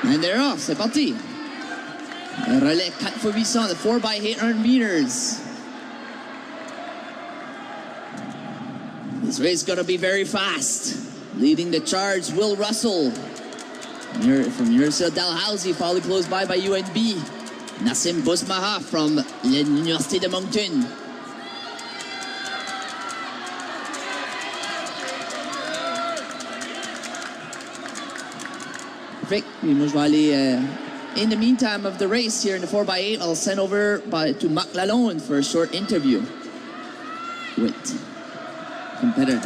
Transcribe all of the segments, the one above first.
And they're off, c'est parti. Relais 4x800, the 4x800 meters. This race is going to be very fast. Leading the charge, Will Russell. From University of Dalhousie, followed close by UNB. Nassim Bousmaha from l'Université de Moncton. Perfect. Moi, je vais aller, in the meantime of the race here in the 4x8, I'll send over to Marc Lalonde for a short interview with competitor.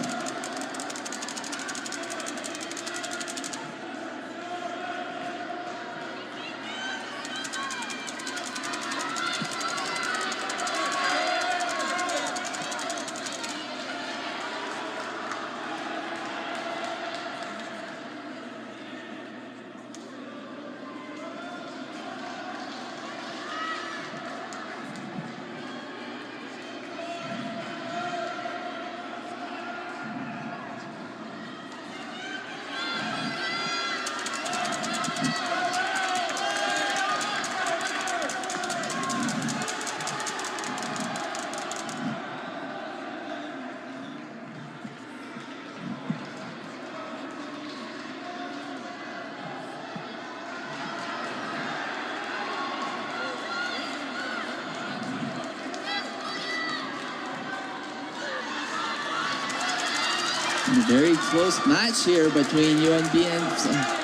A very close match here between UNB and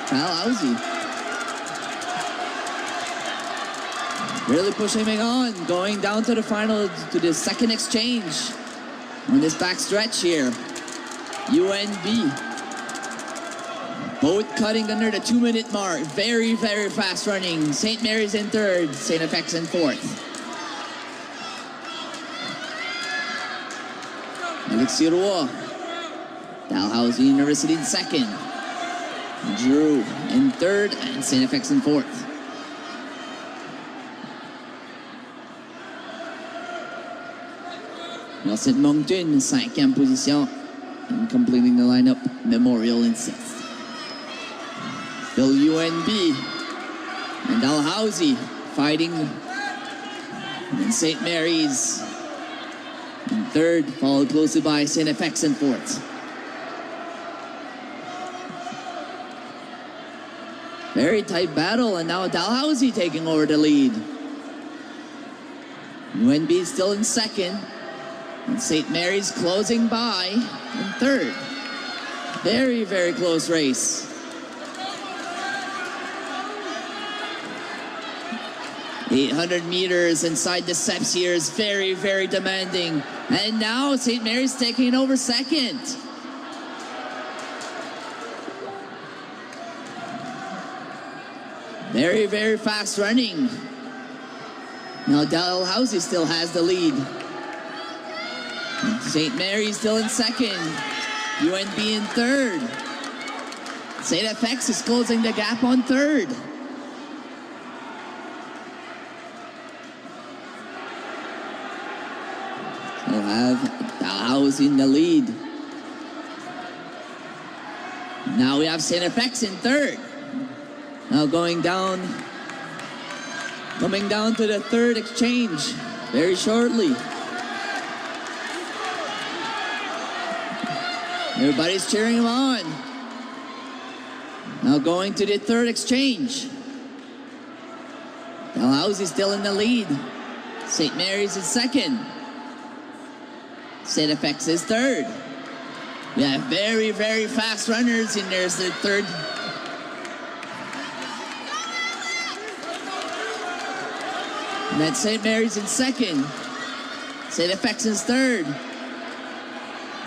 Dalhousie. Really pushing it on, going down to the final, to the second exchange on this back stretch here. UNB, both cutting under the 2-minute mark. Very, very fast running. St. Mary's in third, St. FX in fourth. Alexis Roy, Dalhousie University in second. Drew in third and St. FX in fourth. Nelson Moncton, 5e position, and completing the lineup, Memorial in 6th. Still UNB and Dalhousie fighting, and St. Mary's in third, followed closely by St. FX in fourth. Very tight battle, and now Dalhousie taking over the lead. UNB still in second, and St. Mary's closing by in third. Very, very close race. 800 meters inside the steps here is very, very demanding. And now St. Mary's taking over second. Very, very fast running. Now Dalhousie still has the lead. St. Mary's still in second. UNB in third. St. FX is closing the gap on third. We'll have Dalhousie in the lead. Now we have St. FX in third. Now coming down to the third exchange very shortly. Everybody's cheering him on. Now going to the third exchange. Dalhousie still in the lead. St. Mary's is second. St. FX is third. We have very, very fast runners in there. The third. And then St. Mary's in second. St. FX is third.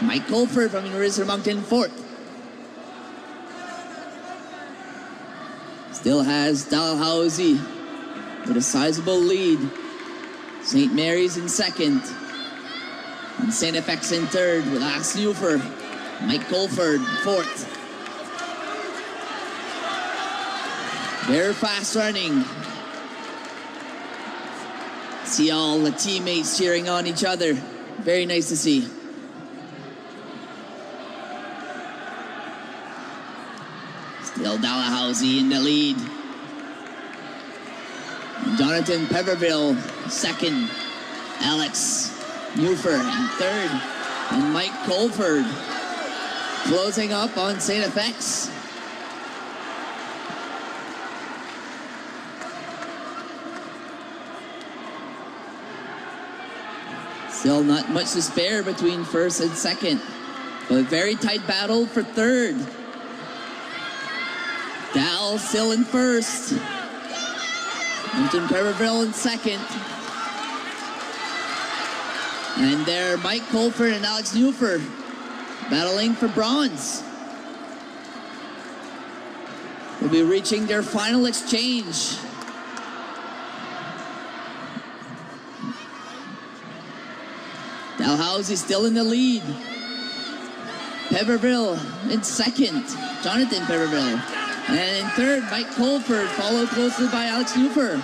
Mike Colford from University of Moncton fourth. Still has Dalhousie with a sizable lead. St. Mary's in second. And St. FX in third with Alex Newfer. Mike Colford fourth. Very fast running. See all the teammates cheering on each other. Very nice to see. Still Dalhousie in the lead. Jonathan Pepperville, second. Alex Newford in third. And Mike Colford closing up on St. FX. Still not much to spare between first and second. But a very tight battle for third. Dal still in first. Jonathan Pepperville in second. And there, Mike Colford and Alex Newford battling for bronze. Will be reaching their final exchange. Dalhousie still in the lead. Pepperville in second. Jonathan Pepperville. And in third, Mike Colford, followed closely by Alex Newford.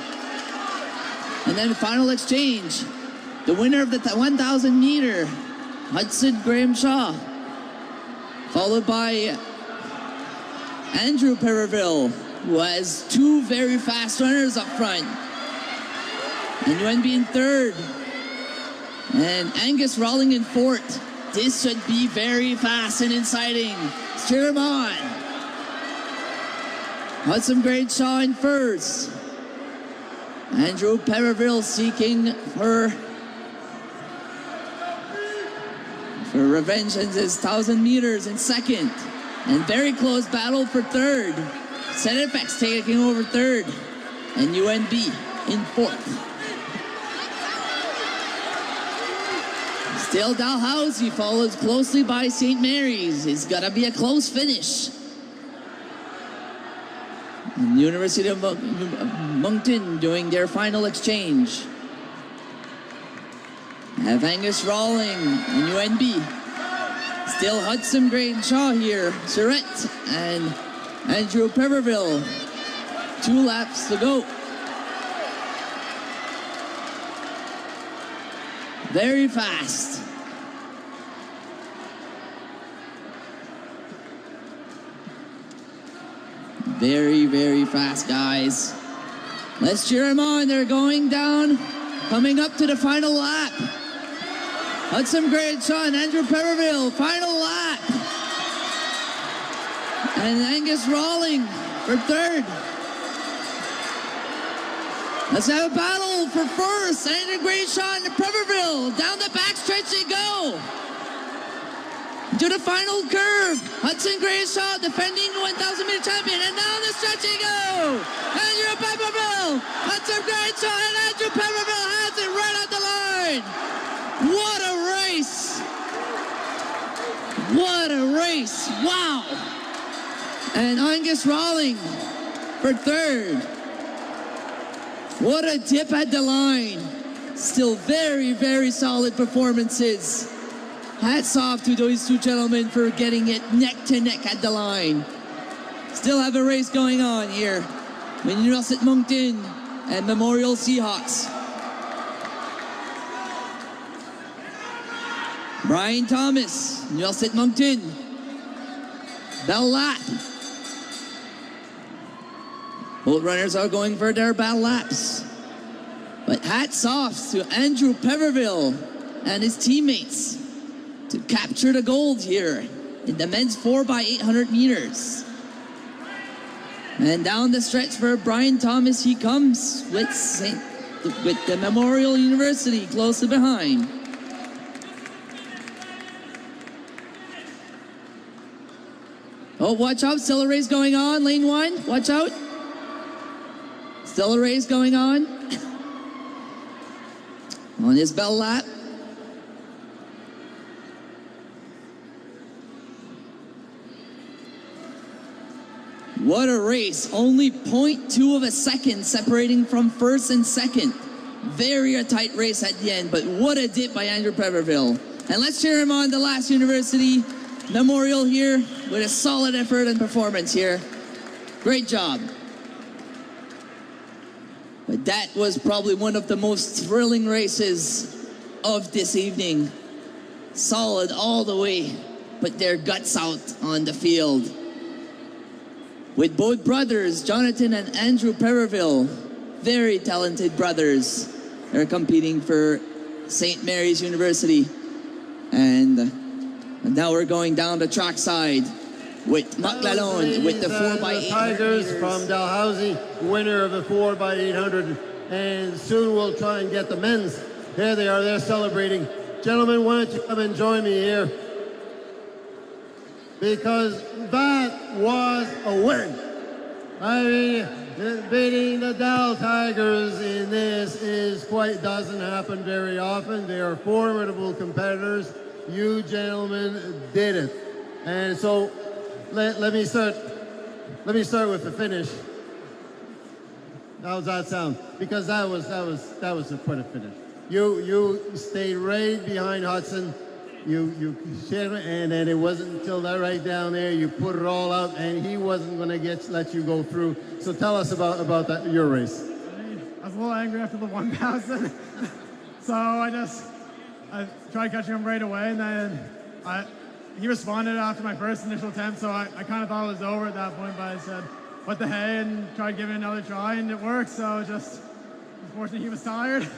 And then the final exchange. The winner of the 1,000 meter, Hudson Graham Shaw, followed by Andrew Pepperville, who has two very fast runners up front. And UNB in third. And Angus Rawling in fourth. This should be very fast and exciting. Let's cheer him on. Hudson Graham Shaw in first. Andrew Pepperville seeking for revenge in his 1,000 meters in second. And very close battle for third. St. FX taking over third. And UNB in fourth. Still Dalhousie follows closely by St. Mary's. It's got to be a close finish. And University of Moncton doing their final exchange. Have Angus Rawling and UNB. Still Hudson Graham Shaw here. Surrett and Andrew Pepperville. 2 laps to go. Very fast. Very, very fast, guys. Let's cheer them on. They're going down, coming up to the final lap. Hudson Graham Shaw and Andrew Pepperville, final lap. And Angus Rawling for third. Let's have a battle for first. Andrew Graham Shaw and Pepperville. Down the backstretch they go. To the final curve. Hudson Graham Shaw defending 1,000 meter champion. And down the stretch they go. Andrew Pepperville. Hudson Graham Shaw and Andrew Pepperville has it right at the line. What a race. What a race. Wow. And Angus Rawling for third. What a dip at the line. Still very, very solid performances. Hats off to those two gentlemen for getting it neck to neck at the line. Still have a race going on here with University Moncton and Memorial Seahawks. Brian Thomas, University Moncton. Bell lap. Both runners are going for their battle laps. But hats off to Andrew Pepperville and his teammates to capture the gold here in the men's 4x800 meters. And down the stretch for Brian Thomas, he comes with the Memorial University closely behind. Oh, watch out, still a race going on, lane 1, watch out. Still a race going on. On his bell lap. What a race. Only 0.2 of a second separating from first and second. Very a tight race at the end, but what a dip by Andrew Pepperville. And let's cheer him on, the last University Memorial here with a solid effort and performance here. Great job. But that was probably one of the most thrilling races of this evening. Solid all the way, put their guts out on the field. with both brothers, Jonathan and Andrew Perreville. Very talented brothers. They're competing for St. Mary's University. And now we're going down the track side with McLalone with the 4x800 Tigers meters. from Dalhousie, winner of the 4x800. And soon we'll try and get the men's. There they are, they're celebrating. Gentlemen, why don't you come and join me here? Because that was a win. I mean, beating the Dal Tigers in this doesn't happen very often. They are formidable competitors. You gentlemen did it. And so let me start with the finish. How does that sound? Because that was quite a finish. You stayed right behind Hudson. You shared it, and then it wasn't until that right down there you put it all out, and he wasn't going to let you go through. So tell us about that your race. I was a little angry after the 1,000, so I tried catching him right away, and then he responded after my first initial attempt, so I kind of thought it was over at that point, but I said, what the hey, and tried giving it another try, and it worked, so just unfortunately he was tired.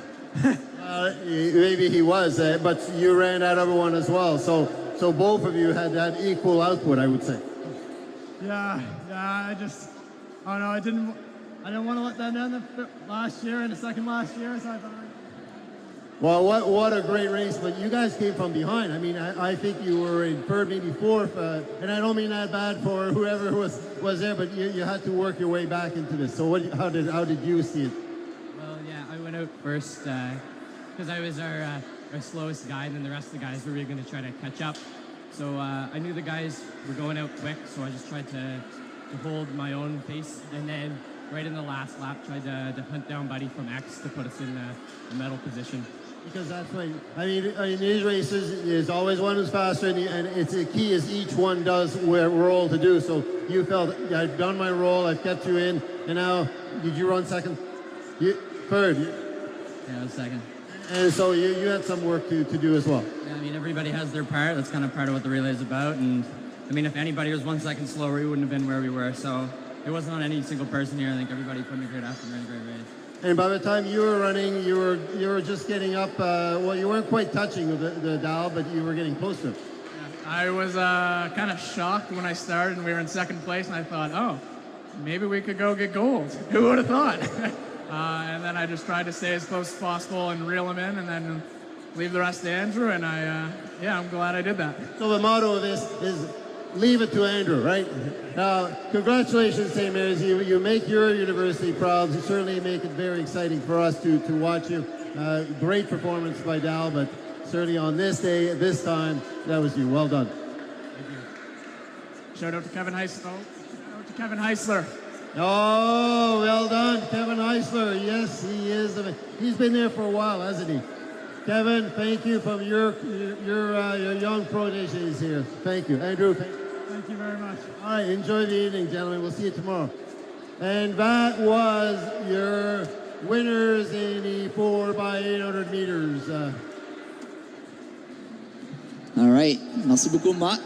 Maybe he was, but you ran that other one as well, so both of you had that equal output, I would say. Yeah, I don't know, I didn't want to let that end the last year and the second last year, so I thought. Well, what a great race, but you guys came from behind. I mean, I think you were in third, maybe fourth, and I don't mean that bad for whoever was there, but you had to work your way back into this. So how did you see it? Well, yeah, I went out first because I was our slowest guy, and then the rest of the guys were really going to try to catch up. So I knew the guys were going out quick, so I just tried to hold my own pace, and then right in the last lap tried to hunt down Buddy from X to put us in the medal position. Because that's right. I mean, in these races, there's always one who's faster, and it's the key is each one does their role to do. So you felt, I've done my role, I've kept you in, and now, did you run second? Third? Yeah, I was second. And so you had some work to do as well. Yeah, I mean, everybody has their part. That's kind of part of what the relay is about. And I mean, if anybody was 1 second slower, we wouldn't have been where we were. So it wasn't on any single person here. I think everybody put in a great effort and ran a great race. And by the time you were running, you were just getting up. Well, you weren't quite touching the dial, but you were getting close to it. Yeah, I was kind of shocked when I started and we were in second place, and I thought, oh, maybe we could go get gold. Who would have thought? And then I just tried to stay as close as possible and reel him in, and then leave the rest to Andrew. And I'm glad I did that. So the motto of this is leave it to Andrew, right? Congratulations, St. Mary's. You make your university proud. You certainly make it very exciting for us to watch you. Great performance by Dal, but certainly on this day, at this time, that was you. Well done. Thank you. Shout out to Kevin Heisler. Oh, well done, Kevin Heisler. Yes, he is. He's been there for a while, hasn't he? Kevin, thank you from your young proteges here. Thank you. Andrew, thank you. Thank you very much. All right, enjoy the evening, gentlemen. We'll see you tomorrow. And that was your winners in the 4x800 meters. All right. Merci beaucoup, Mark.